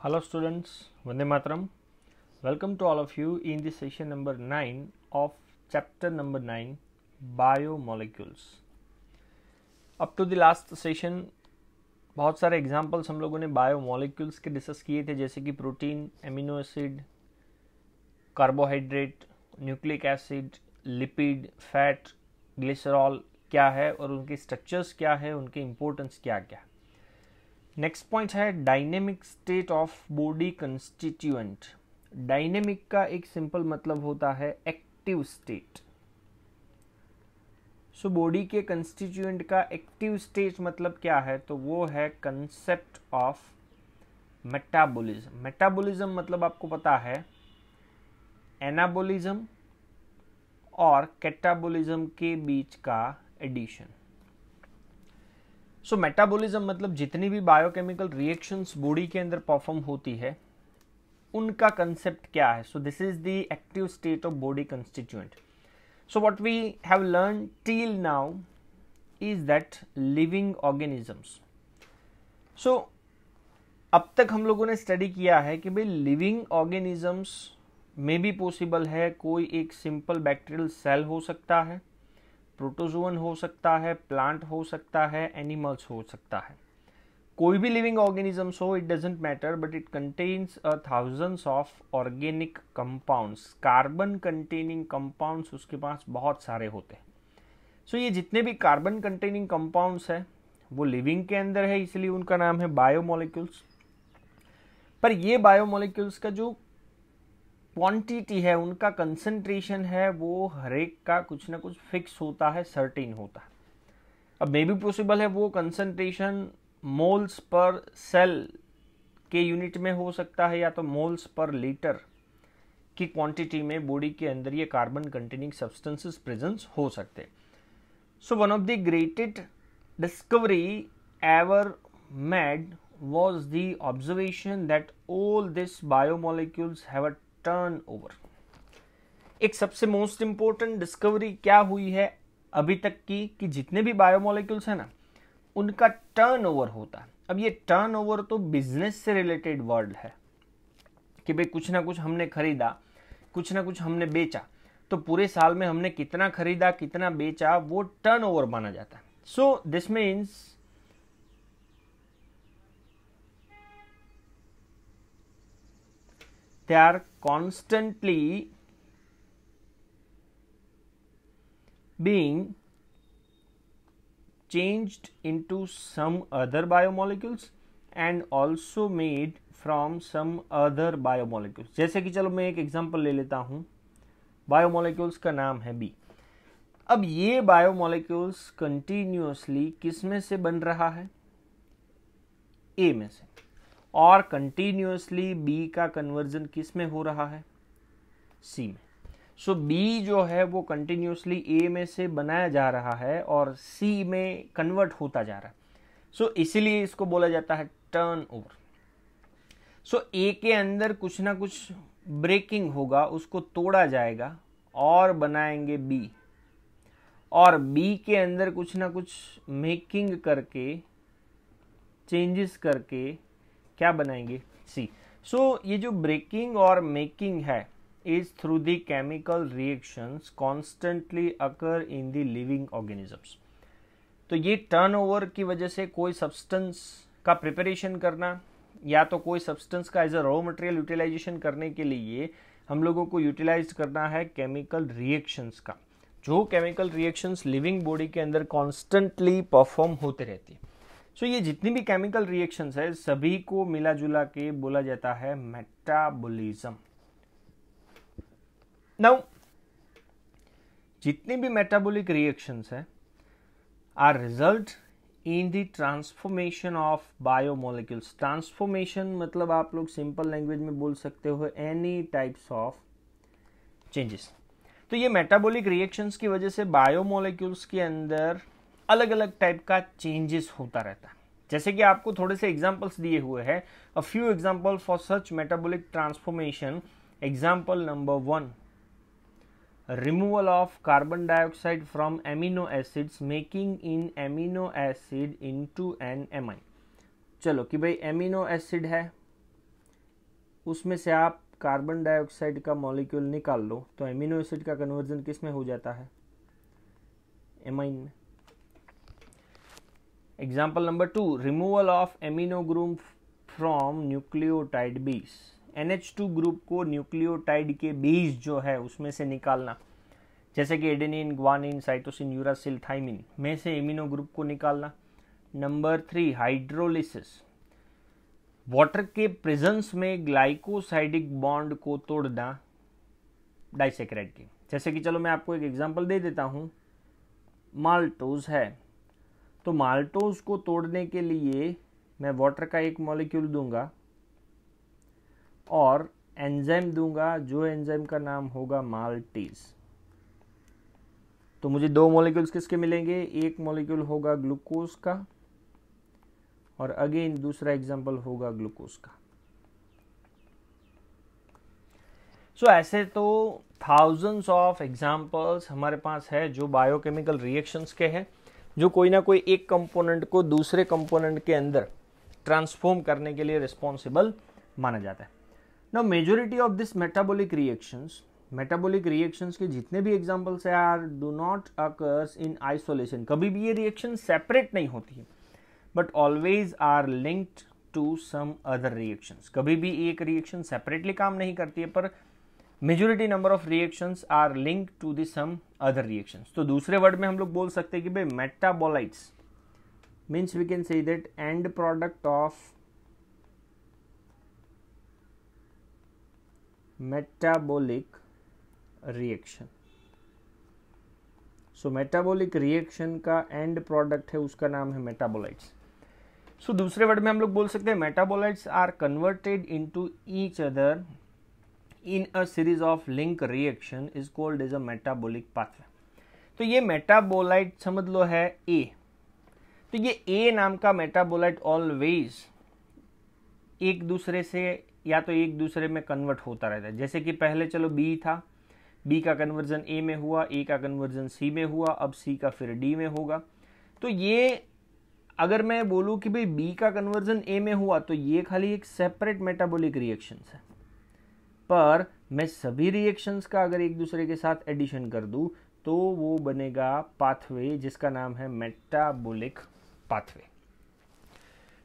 Hello students, Vande Mataram. Welcome to all of you in the session number 9 of chapter number 9 Biomolecules. Up to the last session बहुत सारे examples हम लोगों ने biomolecules के discuss किए थे, जैसे कि protein, amino acid, carbohydrate, nucleic acid, lipid, fat, glycerol क्या है और उनके स्ट्रक्चर्स क्या है, उनके इंपॉर्टेंस क्या क्या। नेक्स्ट पॉइंट है dynamic state of body constituent. Dynamic का एक सिंपल मतलब होता है एक्टिव स्टेट। सो बॉडी के कंस्टिट्यूएंट का एक्टिव स्टेट मतलब क्या है, तो वो है कंसेप्ट ऑफ मेटाबॉलिज्म। मेटाबॉलिज्म मतलब आपको पता है एनाबॉलिज्म और कैटाबॉलिज्म के बीच का एडिशन। सो मेटाबॉलिज्म मतलब जितनी भी बायोकेमिकल रिएक्शंस बॉडी के अंदर परफॉर्म होती है उनका कंसेप्ट क्या है। So this is the active state of body constituent. So what we have learn till now is that living organisms. So अब तक हम लोगों ने स्टडी किया है कि भाई लिविंग ऑर्गेनिजम्स में भी पॉसिबल है, कोई एक सिंपल बैक्टीरियल सेल हो सकता है, प्रोटोजोअन हो सकता है, प्लांट हो सकता है, एनिमल्स हो सकता है, कोई भी लिविंग ऑर्गेनिजम्स हो, it doesn't matter, but it contains thousands of organic compounds. Carbon containing compounds उसके पास बहुत सारे होते हैं। सो ये जितने भी कार्बन कंटेनिंग कंपाउंड्स है वो लिविंग के अंदर है, इसलिए उनका नाम है बायोमोलिक्यूल्स। पर ये बायोमोलिक्यूल्स का जो क्वांटिटी है, उनका कंसंट्रेशन है, वो हर एक का कुछ ना कुछ फिक्स होता है, सर्टेन होता है। अब मे भी पॉसिबल है वो कंसंट्रेशन मोल्स पर सेल के यूनिट में हो सकता है, या तो मोल्स पर लीटर की क्वांटिटी में बॉडी के अंदर ये कार्बन कंटेनिंग सब्सटेंसेस प्रेजेंस हो सकते हैं। So one of the greatest discovery ever made was the observation that all these biomolecules have a turnover। एक सबसे मोस्ट इंपॉर्टेंट डिस्कवरी क्या हुई है अभी तक की, कि जितने भी बायोमोलिक्यूल्स है ना उनका टर्नओवर होता है। अब ये टर्नओवर तो बिजनेस से रिलेटेड वर्ड है कि भाई कुछ ना कुछ हमने खरीदा, कुछ ना कुछ हमने बेचा, तो पूरे साल में हमने कितना खरीदा कितना बेचा वो टर्नओवर माना जाता है। So this means they are constantly being changed into some other biomolecules and also made from some other biomolecules। जैसे कि चलो मैं एक एग्जांपल ले लेता हूं, बायोमोलिक्यूल्स का नाम है बी। अब ये बायोमोलिक्यूल्स कंटिन्यूअसली किस में से बन रहा है, ए में से, और कंटिन्यूअसली बी का कन्वर्जन किस में हो रहा है, सी में। सो बी जो है वो कंटिन्यूअसली ए में से बनाया जा रहा है और सी में कन्वर्ट होता जा रहा है। सो इसीलिए इसको बोला जाता है टर्न ओवर। सो ए के अंदर कुछ ना कुछ ब्रेकिंग होगा, उसको तोड़ा जाएगा और बनाएंगे बी, और बी के अंदर कुछ ना कुछ मेकिंग करके, चेंजेस करके क्या बनाएंगे, सी। सो ये जो ब्रेकिंग और मेकिंग है is through the chemical reactions constantly occur in the living organisms. तो ये टर्नओवर की वजह से कोई सब्सटेंस का प्रिपरेशन करना या तो कोई सब्सटेंस का as a raw material utilization करने के लिए हम लोगों को यूटिलाइज करना है केमिकल रिएक्शंस का, जो केमिकल रिएक्शंस लिविंग बॉडी के अंदर कॉन्स्टेंटली परफॉर्म होते रहती है। सो ये जितनी भी केमिकल रिएक्शंस है सभी को मिला जुला के बोला जाता है मेटाबॉलिज्म। नाउ जितनी भी मेटाबॉलिक रिएक्शंस है are result in the transformation of biomolecules. Transformation मतलब आप लोग सिंपल लैंग्वेज में बोल सकते हो एनी टाइप्स ऑफ चेंजेस। तो ये मेटाबॉलिक रिएक्शंस की वजह से बायोमोलिक्यूल्स के अंदर अलग अलग टाइप का चेंजेस होता रहता है। जैसे कि आपको थोड़े से एग्जांपल्स दिए हुए हैं, a few example for such metabolic transformation. Example number 1, removal of carbon dioxide from amino acids making in amino acid into an amine. चलो कि भाई एमिनो एसिड है, उसमें से आप कार्बन डाइऑक्साइड का मॉलिक्यूल निकाल लो तो एमिनो एसिड का कन्वर्जन किस में हो जाता है? एमाइन में। Example number 2, removal of amino group from nucleotide base. NH2 group को न्यूक्लियोटाइड के बेस जो है उसमें से निकालना, जैसे कि adenine, guanine, cytosine, uracil, thymine में से एमिनो ग्रुप को निकालना। नंबर 3, हाइड्रोलिसिस, वाटर के प्रेजेंस में ग्लाइकोसाइडिक बॉन्ड को तोड़ना डाइसेक्राइड के। जैसे कि चलो मैं आपको एक एग्जांपल दे देता हूं, माल्टोज है, तो माल्टोज को तोड़ने के लिए मैं वाटर का एक मॉलिक्यूल दूंगा और एंजाइम दूंगा, जो एंजाइम का नाम होगा माल्टेज। तो मुझे 2 मॉलिक्यूल्स किसके मिलेंगे? एक मॉलिक्यूल होगा ग्लूकोज का और अगेन दूसरा एग्जांपल होगा ग्लूकोज का। सो ऐसे तो थाउजेंड्स ऑफ एग्जांपल्स हमारे पास है जो बायोकेमिकल रिएक्शंस के हैं, जो कोई ना कोई एक कंपोनेंट को दूसरे कंपोनेंट के अंदर ट्रांसफॉर्म करने के लिए रिस्पॉन्सिबल माना जाता है। Now majority of this metabolic reactions के जितने भी एग्जांपल्स है are do not occurs in isolation. कभी भी ये रिएक्शन सेपरेट नहीं होती है, but always are linked to some other reactions. कभी भी एक रिएक्शन सेपरेटली काम नहीं करती है, पर majority number of reactions are linked to the some other reactions. तो दूसरे वर्ड में हम लोग बोल सकते हैं कि भाई metabolites means we can say that end product of metabolic reaction. So metabolic reaction का एंड प्रोडक्ट है, उसका नाम है मेटाबोलाइट्स। सो दूसरे वर्ड में हम लोग बोल सकते हैं metabolites are converted into each other in a series of link reaction is called as a metabolic pathway. तो ये मेटाबोलाइट समझ लो है ए, तो ये ए नाम का मेटाबोलाइट ऑलवेज एक दूसरे से या तो एक दूसरे में कन्वर्ट होता रहता है। जैसे कि पहले चलो बी था, बी का कन्वर्जन ए में हुआ, ए का कन्वर्जन सी में हुआ, अब सी का फिर डी में होगा। तो ये अगर मैं बोलूं कि भाई बी का कन्वर्जन ए में हुआ तो ये खाली एक सेपरेट मेटाबॉलिक रिएक्शंस है, पर मैं सभी रिएक्शंस का अगर एक दूसरे के साथ एडिशन कर दूं तो वो बनेगा पाथवे, जिसका नाम है metabolic pathway.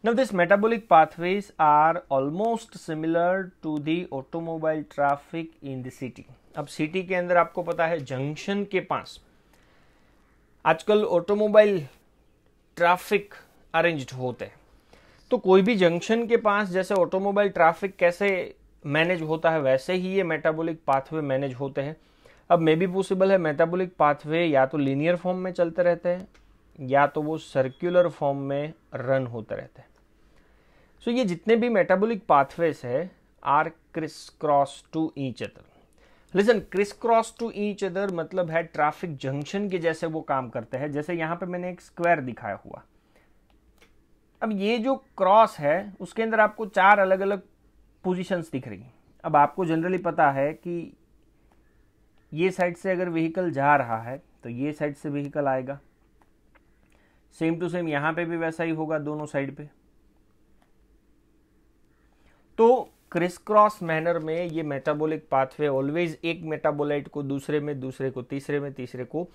Now these metabolic pathways are almost similar to the automobile traffic in the city. अब सिटी के अंदर आपको पता है जंक्शन के पास आजकल ऑटोमोबाइल ट्रैफिक अरेंज्ड होते हैं, तो कोई भी जंक्शन के पास जैसे ऑटोमोबाइल ट्रैफिक कैसे मैनेज होता है वैसे ही ये मेटाबॉलिक पाथवे मैनेज होते हैं। अब मे भी पॉसिबल है मेटाबॉलिक पाथवे या तो लीनियर फॉर्म में चलते रहते हैं या तो वो सर्कुलर फॉर्म में रन होते रहते हैं। सो ये जितने भी मेटाबॉलिक पाथवेज है are criss cross to each other. Listen, criss cross to each other मतलब है ट्रैफिक जंक्शन के जैसे वो काम करते हैं। जैसे यहां पे मैंने एक स्क्वायर दिखाया हुआ, अब ये जो क्रॉस है उसके अंदर आपको 4 अलग अलग पोजीशंस दिख रही हैं। अब आपको जनरली पता है कि ये साइड से अगर व्हीकल जा रहा है तो ये साइड से व्हीकल आएगा, सेम टू सेम यहां पे भी वैसा ही होगा दोनों साइड पे। तो क्रिस क्रॉस मैनर में ये मेटाबॉलिक पाथवे ऑलवेज एक मेटाबोलाइट को दूसरे में, दूसरे को तीसरे में, तीसरे को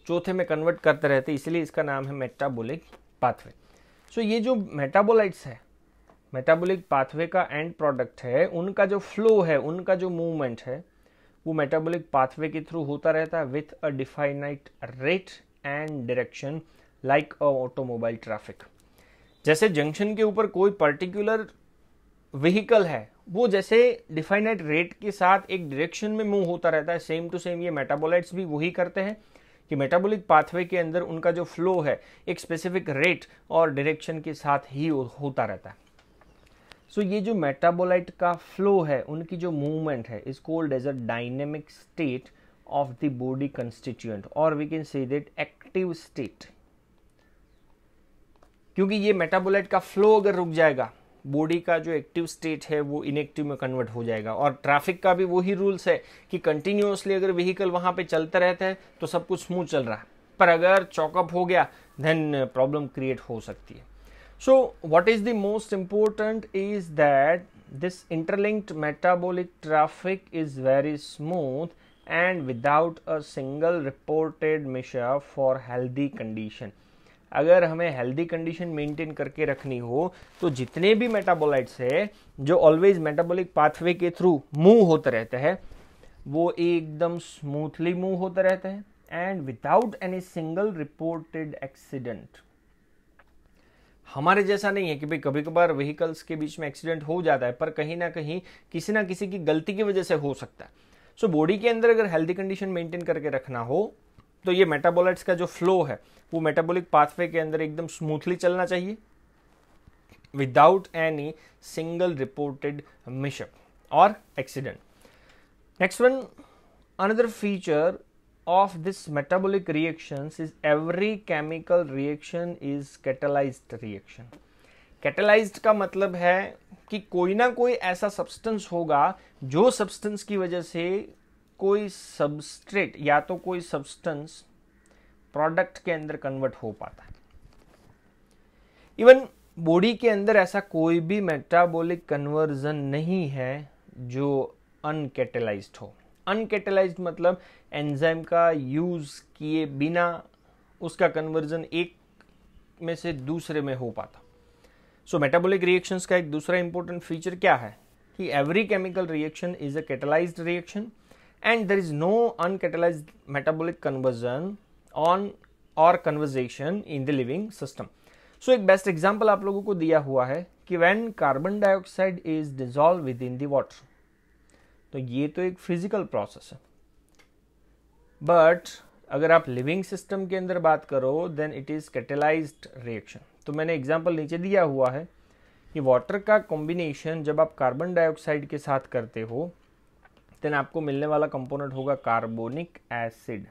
चौथे में कन्वर्ट करते रहते, इसलिए इसका नाम है मेटाबॉलिक पाथवे। सो ये जो मेटाबोलाइट्स है, मेटाबॉलिक पाथवे का एंड प्रोडक्ट है, उनका जो फ्लो है, उनका जो मूवमेंट है वो मेटाबॉलिक पाथवे के थ्रू होता रहता है with a definite rate and direction like a automobile traffic. जैसे जंक्शन के ऊपर कोई पर्टिकुलर व्हीकल है, वो जैसे डिफाइनाइट रेट के साथ एक डायरेक्शन में मूव होता रहता है, सेम टू सेम ये मेटाबोलाइट्स भी वही करते हैं कि मेटाबॉलिक पाथवे के अंदर उनका जो फ्लो है एक स्पेसिफिक रेट और डायरेक्शन के साथ ही होता रहता है। सो ये जो मेटाबोलाइट का फ्लो है, उनकी जो मूवमेंट है is called as a dynamic state of the body constituent, और we can say that active state. क्योंकि ये मेटाबोलाइट का फ्लो अगर रुक जाएगा, बॉडी का जो एक्टिव स्टेट है वो इनएक्टिव में कन्वर्ट हो जाएगा। और ट्रैफिक का भी वही रूल्स है कि कंटिन्यूअसली अगर व्हीकल वहां पे चलते रहते हैं तो सब कुछ स्मूथ चल रहा है, पर अगर चॉकअप हो गया देन प्रॉब्लम क्रिएट हो सकती है। So what is the most important is that this interlinked metabolic traffic is very smooth and without a single reported mishap for healthy condition. अगर हमें हेल्दी कंडीशन मेंटेन करके रखनी हो तो जितने भी मेटाबोलाइट्स है जो ऑलवेज मेटाबॉलिक पाथवे के थ्रू मूव होते रहते हैं वो एकदम स्मूथली मूव होते रहते हैं and without any single reported accident. हमारे जैसा नहीं है कि भाई कभी कभार व्हीकल्स के बीच में एक्सीडेंट हो जाता है, पर कहीं ना कहीं किसी ना किसी की गलती की वजह से हो सकता है. सो बॉडी के अंदर अगर हेल्दी कंडीशन मेंटेन करके रखना हो तो ये मेटाबोलाइट्स का जो फ्लो है वो मेटाबॉलिक पाथवे के अंदर एकदम स्मूथली चलना चाहिए विदाउट एनी सिंगल रिपोर्टेड मिसअप और accident. Next one, another feature of this metabolic reactions is every chemical reaction is catalyzed reaction. Catalyzed का मतलब है कि कोई ना कोई ऐसा सब्सटेंस होगा जो सब्सटेंस की वजह से कोई सबस्ट्रेट या तो कोई सब्सटेंस प्रोडक्ट के अंदर कन्वर्ट हो पाता है. इवन बॉडी के अंदर ऐसा कोई भी मेटाबॉलिक कन्वर्जन नहीं है जो अनकैटेलाइज्ड हो. अनकैटेलाइज्ड मतलब एंजाइम का यूज किए बिना उसका कन्वर्जन एक में से दूसरे में हो पाता. सो मेटाबॉलिक रिएक्शंस का एक दूसरा इंपॉर्टेंट फीचर क्या है कि every chemical reaction is a catalysed reaction and there is no uncatalysed metabolic conversion on or conversation in the living system. So एक बेस्ट एग्जांपल आप लोगों को दिया हुआ है कि when carbon dioxide is dissolve with in the water, तो ये तो एक फिजिकल प्रोसेस है. बट अगर आप लिविंग सिस्टम के अंदर बात करो then it is catalysed reaction. तो मैंने एग्जांपल नीचे दिया हुआ है कि वाटर का कॉम्बिनेशन जब आप कार्बन डाइऑक्साइड के साथ करते हो देन आपको मिलने वाला कंपोनेंट होगा कार्बोनिक एसिड.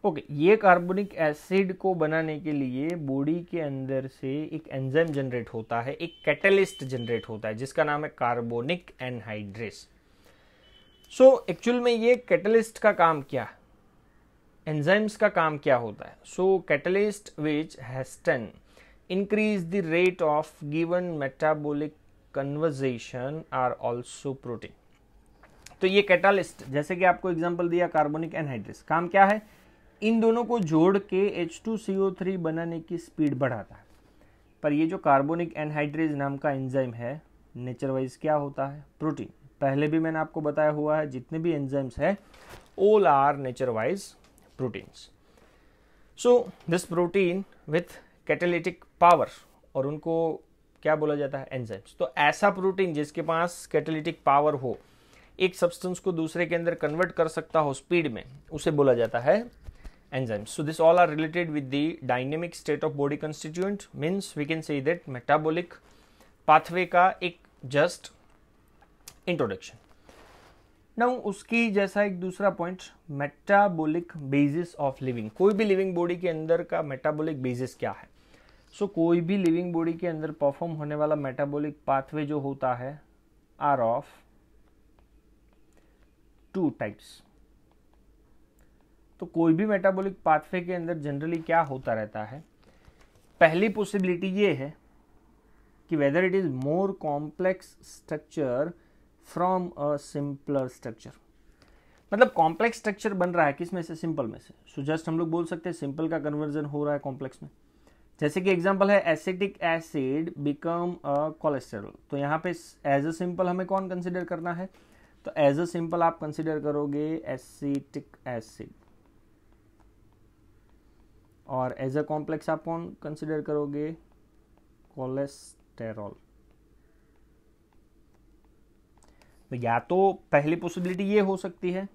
ओके, ये कार्बोनिक एसिड को बनाने के लिए बॉडी के अंदर से एक एंजाइम जनरेट होता है, एक कैटलिस्ट जनरेट होता है जिसका नाम है कार्बोनिक एनहाइड्रेस. सो एक्चुअल में ये कैटलिस्ट का काम क्या है, एंजाइम्स का काम क्या होता है. So catalyst which hasten increase the rate of given metabolic conversation are also protein. तो ये कैटालिस्ट जैसे कि आपको एग्जांपल दिया कार्बोनिक एनहाइड्रेस, काम क्या है, इन दोनों को जोड़ के H2CO3 बनाने की स्पीड बढ़ाता है. पर ये जो कार्बोनिक एनहाइड्रेज नाम का एंजाइम है नेचर वाइज क्या होता है, प्रोटीन. पहले भी मैंने आपको बताया हुआ है जितने भी एंजाइम्स है all are nature wise proteins. So this protein with catalytic power, और उनको क्या बोला जाता है, एंजाइम्स. तो ऐसा प्रोटीन जिसके पास कैटालिटिक पावर हो, एक सब्सटेंस को दूसरे के अंदर कन्वर्ट कर सकता हो स्पीड में, उसे बोला जाता है enzymes. So this all are related with the dynamic state of body constituent, means we can say that metabolic pathway का एक just introduction. Now उसकी जैसा एक दूसरा point, metabolic basis of living. कोई भी लिविंग बॉडी के अंदर का metabolic basis क्या है. सो कोई भी लिविंग बॉडी के अंदर परफॉर्म होने वाला मेटाबॉलिक पाथवे जो होता है आर ऑफ टू टाइप्स. तो कोई भी मेटाबॉलिक पाथवे के अंदर जनरली क्या होता रहता है, पहली पॉसिबिलिटी ये है कि whether it is more complex structure from a simpler structure. मतलब कॉम्प्लेक्स स्ट्रक्चर बन रहा है किस में से, सिंपल में से. सो जस्ट हम लोग बोल सकते हैं सिंपल का कन्वर्जन हो रहा है कॉम्प्लेक्स में. जैसे कि एग्जांपल है acetic acid become a cholesterol. तो यहाँ पे एज अ सिंपल हमें कौन कंसिडर करना है, तो एज अ सिंपल आप कंसिडर करोगे एसिटिक एसिड, और एज अ कॉम्प्लेक्स आप कौन कंसिडर करोगे, कोलेस्टेरॉल. तो या तो पहली पॉसिबिलिटी ये हो सकती है,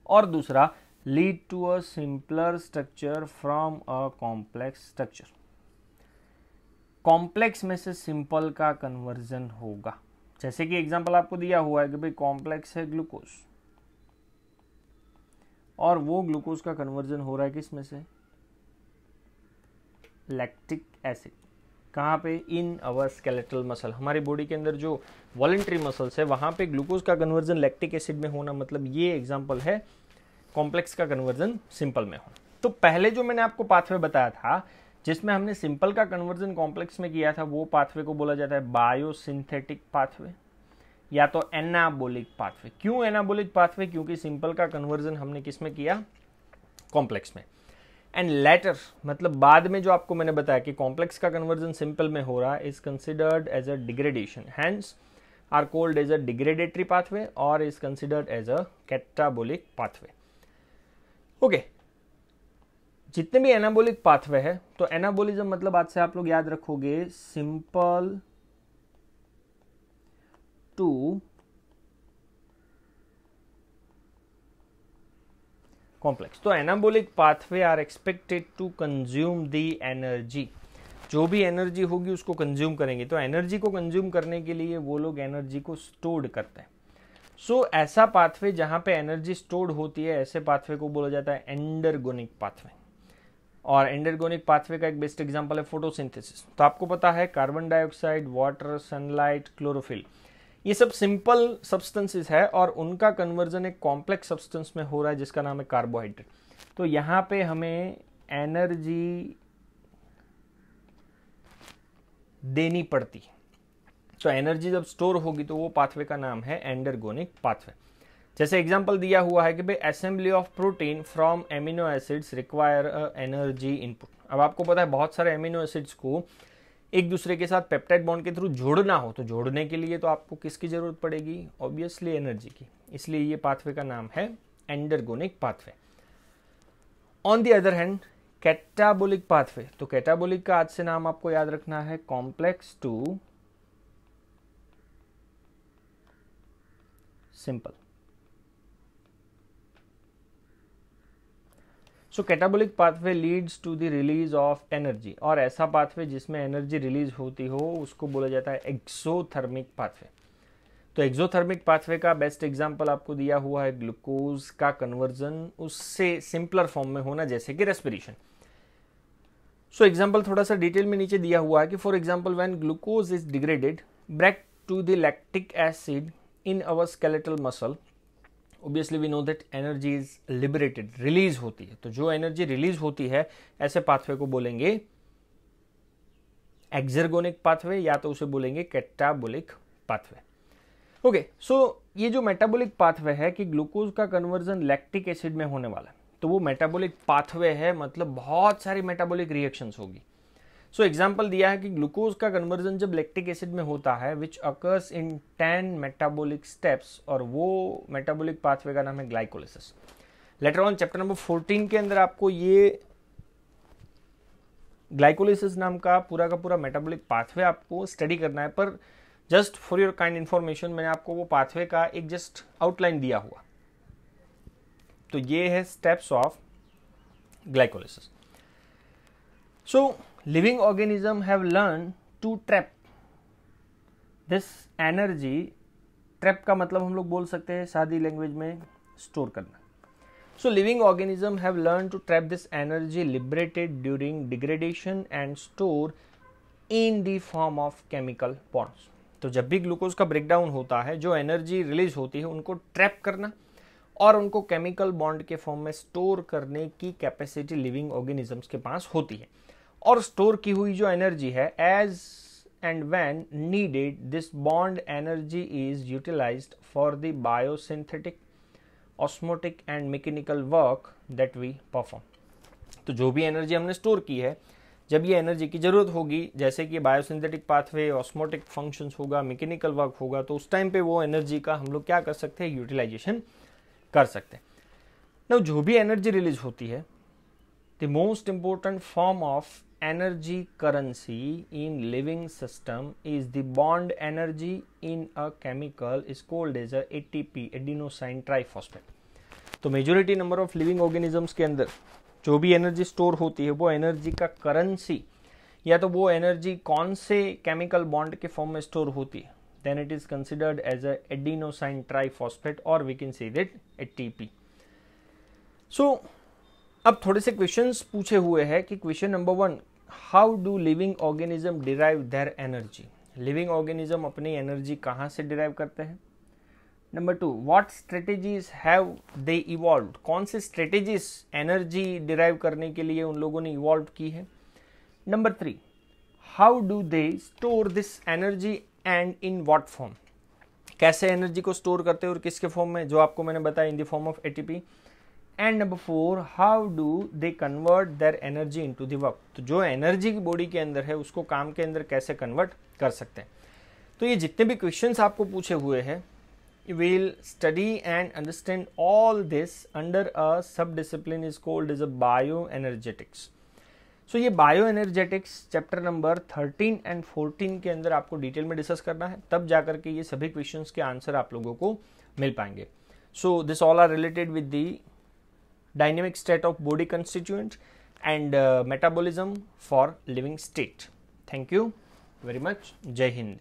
और दूसरा lead to a simpler structure from a complex structure. Complex में से सिंपल का कन्वर्जन होगा. जैसे कि एग्जांपल आपको दिया हुआ है कि भाई कॉम्प्लेक्स है ग्लूकोज, और वो ग्लूकोज का कन्वर्जन हो रहा है किस में से, लैक्टिक एसिड. कहाँ पे, इन अवर स्केलेटल मसल. हमारी बॉडी के अंदर जो वॉलेंट्री मसल्स है वहां पे ग्लूकोज का कन्वर्जन लैक्टिक एसिड में होना, मतलब ये एग्जांपल है कॉम्प्लेक्स का कन्वर्जन सिंपल में हो. तो पहले जो मैंने आपको पाथवे बताया था जिसमें हमने सिंपल का कन्वर्जन कॉम्प्लेक्स में किया था वो पाथवे को बोला जाता है बायोसिंथेटिक पाथवे या तो एनाबोलिक पाथवे। क्यों एनाबोलिक पाथवे? क्योंकि सिंपल का कन्वर्जन हमने किस में किया? कॉम्प्लेक्स में। एंड लेटर मतलब बाद में जो आपको मैंने बताया कि कॉम्प्लेक्स का कन्वर्जन सिंपल में हो रहा है is considered as a degradation, hence are called as a degradatory pathway और is considered as a catabolic pathway. Okay, जितने भी एनाबोलिक पाथवे है, तो एनाबोलिज्म मतलब आज से आप लोग याद रखोगे सिंपल टू कॉम्प्लेक्स। तो anabolic pathway are expected to consume the energy, जो भी एनर्जी होगी उसको कंज्यूम करेंगे। तो एनर्जी को कंज्यूम करने के लिए वो लोग एनर्जी को स्टोर्ड करते हैं। सो ऐसा पाथवे जहां पे एनर्जी स्टोर्ड होती है, ऐसे पाथवे को बोला जाता है एंडरगोनिक पाथवे। और एंडरगोनिक पाथवे का एक बेस्ट एग्जांपल है फोटोसिंथेसिस। तो आपको पता है carbon dioxide, water, sunlight, chlorophyll, ये सब सिंपल सब्सटेंसेस है और उनका कन्वर्जन एक कॉम्प्लेक्स सब्सटेंस में हो रहा है जिसका नाम है कार्बोहाइड्रेट। तो यहां पे हमें एनर्जी देनी पड़ती है। तो एनर्जी जब स्टोर होगी तो वो पाथवे का नाम है एंडरगोनिक पाथवे। जैसे एग्जांपल दिया हुआ है कि भाई assembly of protein from amino acids require energy input. अब आपको पता है बहुत सारे एमिनो एसिड्स को एक दूसरे के साथ पेप्टाइड बॉन्ड के थ्रू जोड़ना हो, तो जोड़ने के लिए तो आपको किसकी जरूरत पड़ेगी? ऑब्वियसली एनर्जी की। इसलिए ये पाथवे का नाम है endergonic pathway. On the other hand catabolic pathway, तो कैटाबोलिक का आज से नाम आपको याद रखना है complex to simple. So catabolic pathway leads to the release of energy, और ऐसा पाथवे जिसमें एनर्जी रिलीज होती हो उसको बोला जाता है एक्सोथर्मिक पाथवे। तो एक्सोथर्मिक पाथवे का बेस्ट एग्जांपल आपको दिया हुआ है ग्लूकोज का कन्वर्जन उससे सिंपलर फॉर्म में होना, जैसे कि रेस्पिरेशन। सो एग्जांपल थोड़ा सा डिटेल में नीचे दिया हुआ है कि for example when glucose is degraded back to the lactic acid in our skeletal muscle, obviously we know that energy is liberated, release होती है। तो जो एनर्जी रिलीज होती है ऐसे पाथवे को बोलेंगे एक्सर्गोनिक पाथवे या तो उसे बोलेंगे कैटाबोलिक पाथवे। ओके, सो ये जो मेटाबोलिक पाथवे है कि ग्लूकोज का कन्वर्जन लैक्टिक एसिड में होने वाला है, तो वो मेटाबोलिक पाथवे है, मतलब बहुत सारी मेटाबोलिक रिएक्शंस होगी। सो एग्जाम्पल दिया है कि ग्लूकोज का कन्वर्जन जब लैक्टिक एसिड में होता है which occurs in 10 metabolic steps, और वो मेटाबोलिक पाथवे का नाम है glycolysis. Later on chapter number 14 के अंदर आपको ये ग्लाइकोलिसिस नाम का पूरा मेटाबोलिक पाथवे आपको स्टडी करना है, पर just for your kind information मैंने आपको वो पाथवे का एक जस्ट आउटलाइन दिया हुआ। तो ये है steps of glycolysis. So living organism have learned to trap this energy। trap का मतलब हम लोग बोल सकते हैं सादी लैंग्वेज में स्टोर करना। so living organism have learned to trap this energy liberated during degradation and store in the form of chemical bonds। तो जब भी ग्लूकोज का ब्रेकडाउन होता है, जो एनर्जी रिलीज होती है उनको ट्रैप करना और उनको केमिकल बॉन्ड के फॉर्म में स्टोर करने की कैपेसिटी लिविंग ऑर्गेनिजम्स के पास होती है। और स्टोर की हुई जो एनर्जी है, as and when needed this bond energy is utilised for the biosynthetic, osmotic and mechanical work that we perform. तो जो भी एनर्जी हमने स्टोर की है, जब ये एनर्जी की जरूरत होगी, जैसे कि बायोसिंथेटिक पाथवे, ऑस्मोटिक फंक्शंस होगा, मैकेनिकल वर्क होगा, तो उस टाइम पे वो एनर्जी का हम लोग क्या कर सकते हैं? यूटिलाइजेशन कर सकते हैं। नाउ जो भी एनर्जी रिलीज होती है, the most important form of energy currency in living system is the bond energy in a chemical is called as a ATP, adenosine triphosphate। तो majority number of living organisms के अंदर जो भी energy store होती है वो energy का currency या तो वो एनर्जी कौन से केमिकल बॉन्ड के फॉर्म में स्टोर होती है, then it is considered as a adenosine triphosphate or we can say that ATP। So अब थोड़े से क्वेश्चंस पूछे हुए हैं कि question number 1, how do living organism derive their energy. Living organism अपनी एनर्जी कहाँ से डिराइव करते हैं। Number 2, what strategies have they evolved, कौन से स्ट्रेटेजीज एनर्जी डिराइव करने के लिए उन लोगों ने इवॉल्व की है। Number 3, how do they store this energy and in what form? कैसे एनर्जी को स्टोर करते हैं और किसके फॉर्म में, जो आपको मैंने बताया in the form of ATP. And number 4, how do they convert their energy into the work. तो जो एनर्जी की बॉडी के अंदर है उसको काम के अंदर कैसे कन्वर्ट कर सकते हैं. तो ये जितने भी क्वेश्चंस आपको पूछे हुए हैं, you will study and understand all this under a sub discipline is called as a bioenergetics. So ये bioenergetics चैप्टर नंबर 13 एंड 14 के अंदर आपको डिटेल में डिस्कस करना है, तब जाकर के ये सभी क्वेश्चंस के आंसर आप लोगों को मिल पाएंगे. So this all are related with the dynamic state of body constituent and metabolism for living state. Thank you very much. जय हिंद.